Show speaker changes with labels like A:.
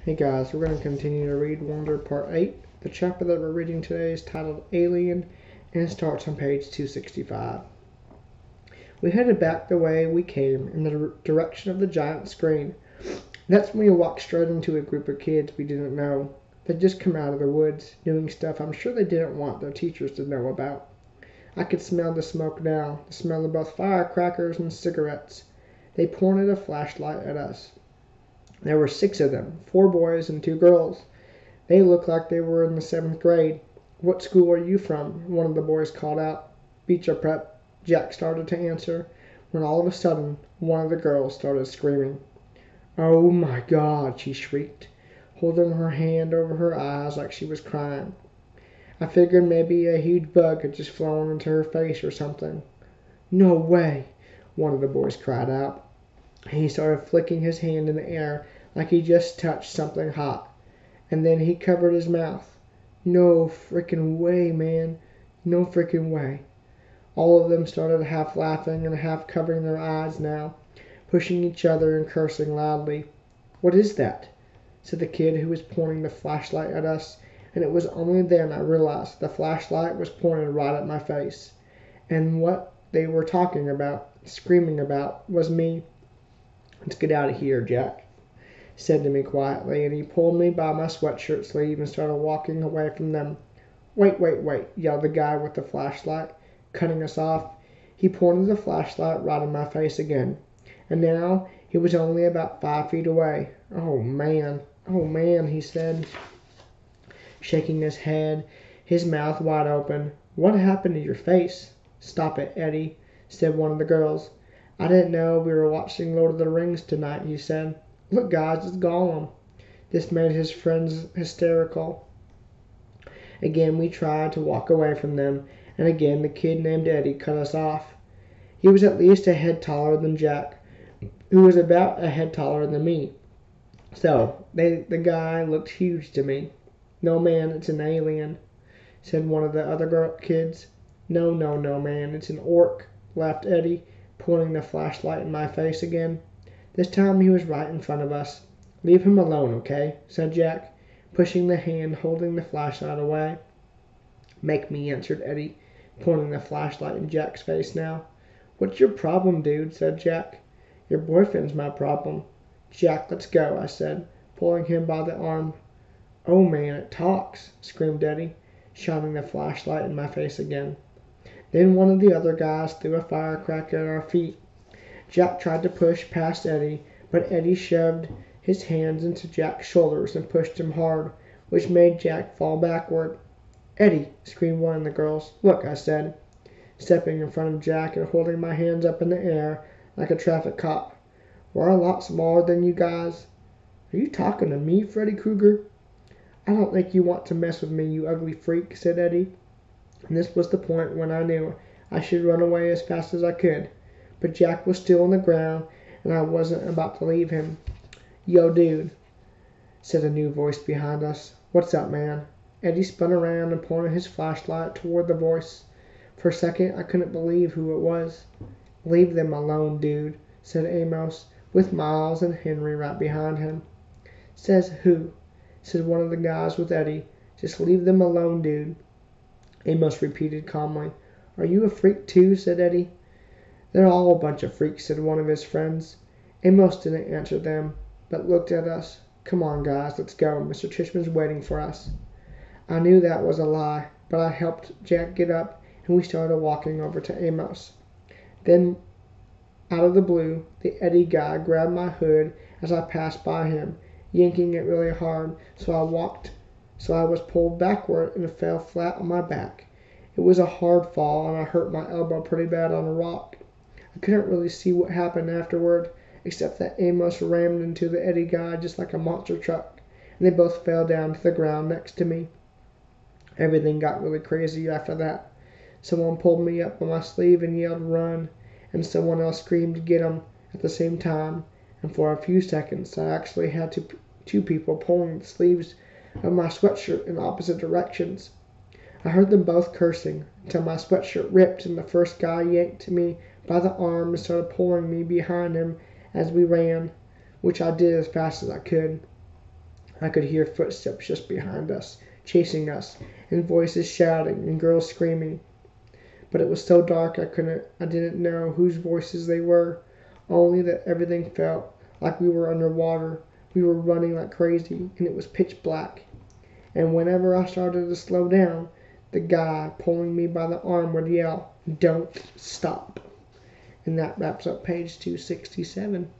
A: Hey guys, we're going to continue to read Wonder Part 8. The chapter that we're reading today is titled Alien and starts on page 265. We headed back the way we came, in the direction of the giant screen. That's when we walked straight into a group of kids we didn't know. They'd just come out of the woods, doing stuff I'm sure they didn't want their teachers to know about. I could smell the smoke now, the smell of both firecrackers and cigarettes. They pointed a flashlight at us. There were 6 of them, 4 boys and 2 girls. They looked like they were in the 7th grade. "What school are you from?" one of the boys called out. "Beecher Prep," Jack started to answer, when all of a sudden one of the girls started screaming. "Oh my God," she shrieked, holding her hand over her eyes like she was crying. I figured maybe a huge bug had just flown into her face or something. "No way," one of the boys cried out. He started flicking his hand in the air like he just touched something hot, and then he covered his mouth. "No frickin' way, man. No frickin' way." All of them started half laughing and half covering their eyes now, pushing each other and cursing loudly. "What is that?" said the kid who was pointing the flashlight at us, and it was only then I realized the flashlight was pointed right at my face, and what they were talking about, screaming about, was me. "Let's get out of here," Jack said to me quietly, and he pulled me by my sweatshirt sleeve and started walking away from them. "Wait, wait, wait," yelled the guy with the flashlight, cutting us off. He pointed the flashlight right in my face again, and now he was only about 5 feet away. Oh man, he said, shaking his head, his mouth wide open. "What happened to your face?" "Stop it, Eddie," said one of the girls. "I didn't know we were watching Lord of the Rings tonight," he said. "Look, guys, it's Gollum." This made his friends hysterical. Again we tried to walk away from them, and again the kid named Eddie cut us off. He was at least a head taller than Jack, who was about a head taller than me. So, the guy looked huge to me. "No, man, it's an alien," said one of the other kids. No, man, it's an orc," laughed Eddie, pointing the flashlight in my face again. This time he was right in front of us. "Leave him alone, okay?" said Jack, pushing the hand holding the flashlight away. "Make me," answered Eddie, pointing the flashlight in Jack's face now. "What's your problem, dude?" said Jack. "Your boyfriend's my problem." "Jack, let's go," I said, pulling him by the arm. "Oh man, it talks," screamed Eddie, shining the flashlight in my face again. Then one of the other guys threw a firecracker at our feet. Jack tried to push past Eddie, but Eddie shoved his hands into Jack's shoulders and pushed him hard, which made Jack fall backward. "Eddie!" screamed one of the girls. "Look," I said, stepping in front of Jack and holding my hands up in the air like a traffic cop. "We're a lot smaller than you guys." "Are you talking to me, Freddy Krueger?" "I don't think you want to mess with me, you ugly freak," said Eddie. And this was the point when I knew I should run away as fast as I could. But Jack was still on the ground, and I wasn't about to leave him. "Yo, dude," said a new voice behind us. "What's up, man?" Eddie spun around and pointed his flashlight toward the voice. For a second I couldn't believe who it was. "Leave them alone, dude," said Amos, with Miles and Henry right behind him. "Says who?" said one of the guys with Eddie. "Just leave them alone, dude," Amos repeated calmly. "Are you a freak too?" said Eddie. "They're all a bunch of freaks," said one of his friends. Amos didn't answer them, but looked at us. "Come on, guys, let's go. Mr. Tishman's waiting for us." I knew that was a lie, but I helped Jack get up, and we started walking over to Amos. Then, out of the blue, the Eddie guy grabbed my hood as I passed by him, yanking it really hard, so I was pulled backward and fell flat on my back. It was a hard fall, and I hurt my elbow pretty bad on a rock. I couldn't really see what happened afterward, except that Amos rammed into the Eddie guy just like a monster truck, and they both fell down to the ground next to me. Everything got really crazy after that. Someone pulled me up by my sleeve and yelled, "Run!" and someone else screamed, "Get 'em!" at the same time, and for a few seconds I actually had two people pulling the sleeves of my sweatshirt in opposite directions. I heard them both cursing until my sweatshirt ripped and the first guy yanked me by the arm and started pulling me behind him as we ran, which I did as fast as I could. I could hear footsteps just behind us, chasing us, and voices shouting and girls screaming. But it was so dark I didn't know whose voices they were, only that everything felt like we were underwater. We were running like crazy, and it was pitch black. And whenever I started to slow down, the guy pulling me by the arm would yell, "Don't stop." And that wraps up page 267.